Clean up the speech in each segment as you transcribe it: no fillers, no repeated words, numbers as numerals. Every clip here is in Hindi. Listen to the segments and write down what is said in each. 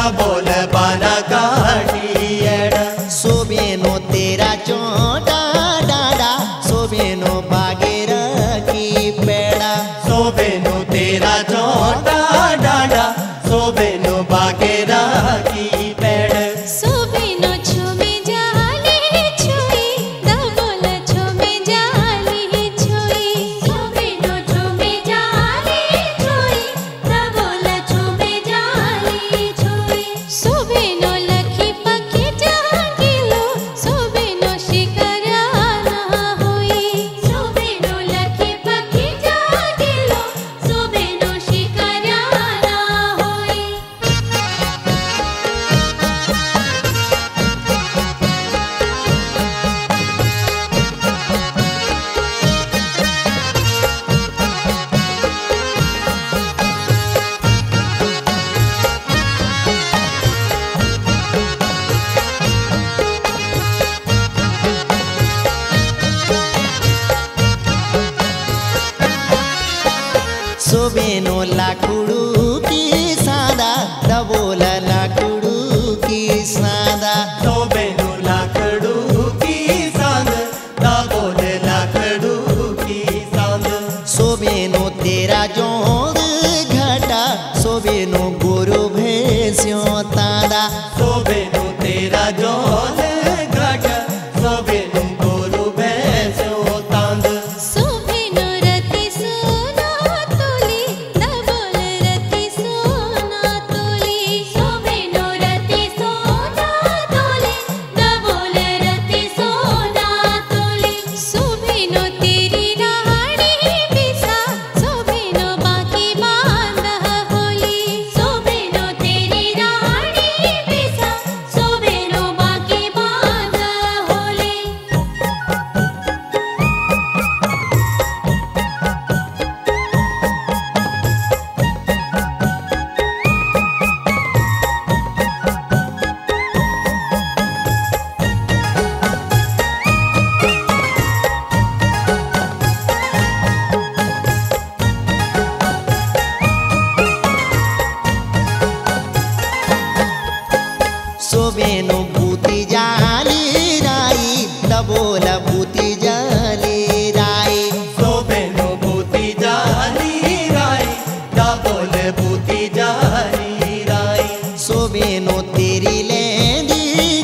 डबोल बाना काटियड़ा सोबेनो तेरा चोटा डाडा सोबेनो बागेरा की पेड़ा सोबेनो तेरा चोटा डाडा सोबेनो बागेरा की पेड़ सोबेनो छुमे जाली छुई डबोल छुमे जाली छुई सोबेनो छुमे जाली छुई डबोल छुमे जाली छुई सोबेनो लखी पखी जागिलो सोबेनो शिकारा ना होई सोबेनो लखी पखी जागिलो सोबेनो शिकारा ना होई सोबेनो लाकुड़ू की सादा डबोल लाकुड़ू की सादा सोबेनो लाकड़ू की सांद डबोल लाकड़ू की सांद सोबेनो तेरा जोड़ घटा सोबेनो गुरु भेस्यो तादा सोबेनो तेरा जोल घट सोबेनो गोरु भैंसो तांद सोबेनो रति सोना तोली डबोल रति सोना तोली सोबेनो रति सोना तोली डबोल रति सोना तोली सोबेनो तेरी रानी बिसा सोबेनो बाकी बांधा होली सोबेनो तेरी रानी बिसा सोबेनो बाकी बांधा होली सोबेनो बूती जाली राई डबोल बूती जाली राई सोबेनो बूती जाली राई डबोल बूती जाली राई सोबेनो तेरी लेंदी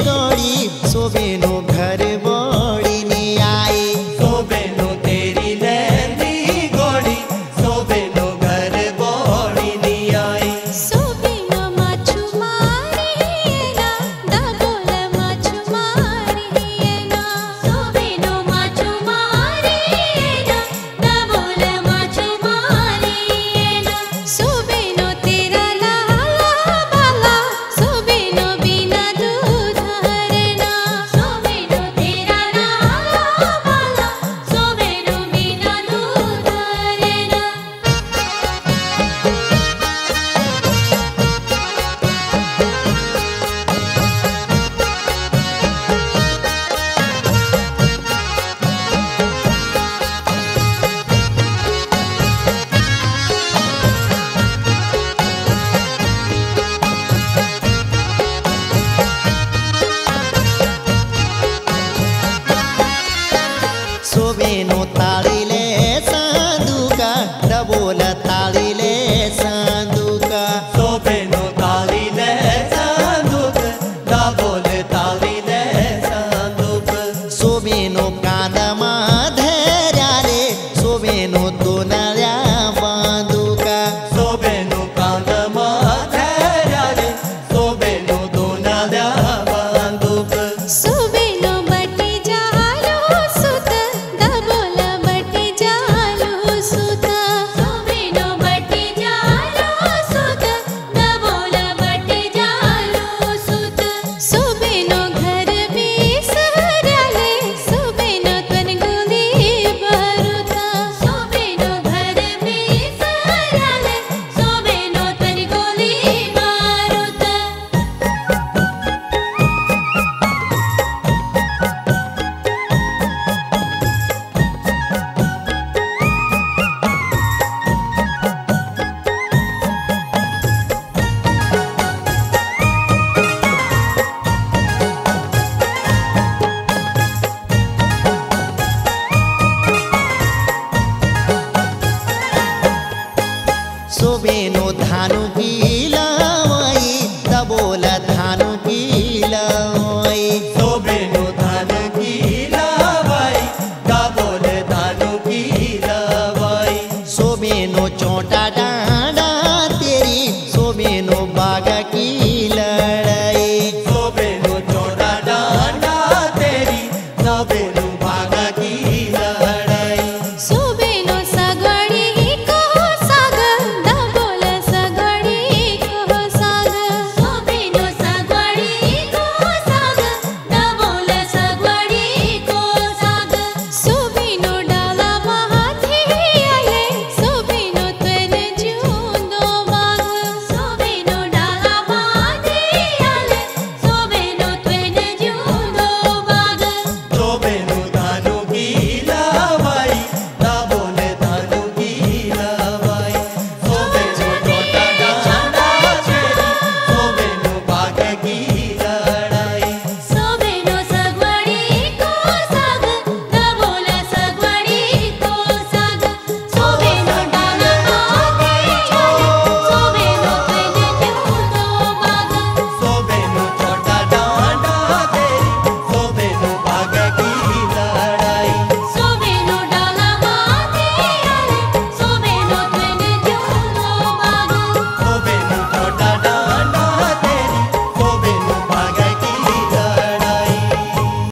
गौड़ी सोबेनो घर बड़ी नी आई सोबेनो तेरी लैंदी घोड़ी सोबेनो घर बोड़ी नी आई सोबेनो माछु मारिएना डबोल माछु मारिएना सोबेनो माछु मारिएना डबोल माछु मारिएना सोबेनो तेरा लाला बाला सोबेनो बिना दूध हरना सोबेनो तेरा लाला बाला सोबेनो बिना दूध हरना सोबेनो ताळीले सांदुका डबोल ताळीले सांदुका सोबेनो ताली ले सांदूक डबोल ताली ले सांदूक सोबेनो कादमा धैर्याले सोबेनो दोनाल्या बांदुका सोबेनो कांदमा धैर्याले सोबेनो दोनाल्या बांदूक सोबेनो बटी जालो सुत डबोल बटी भानुकी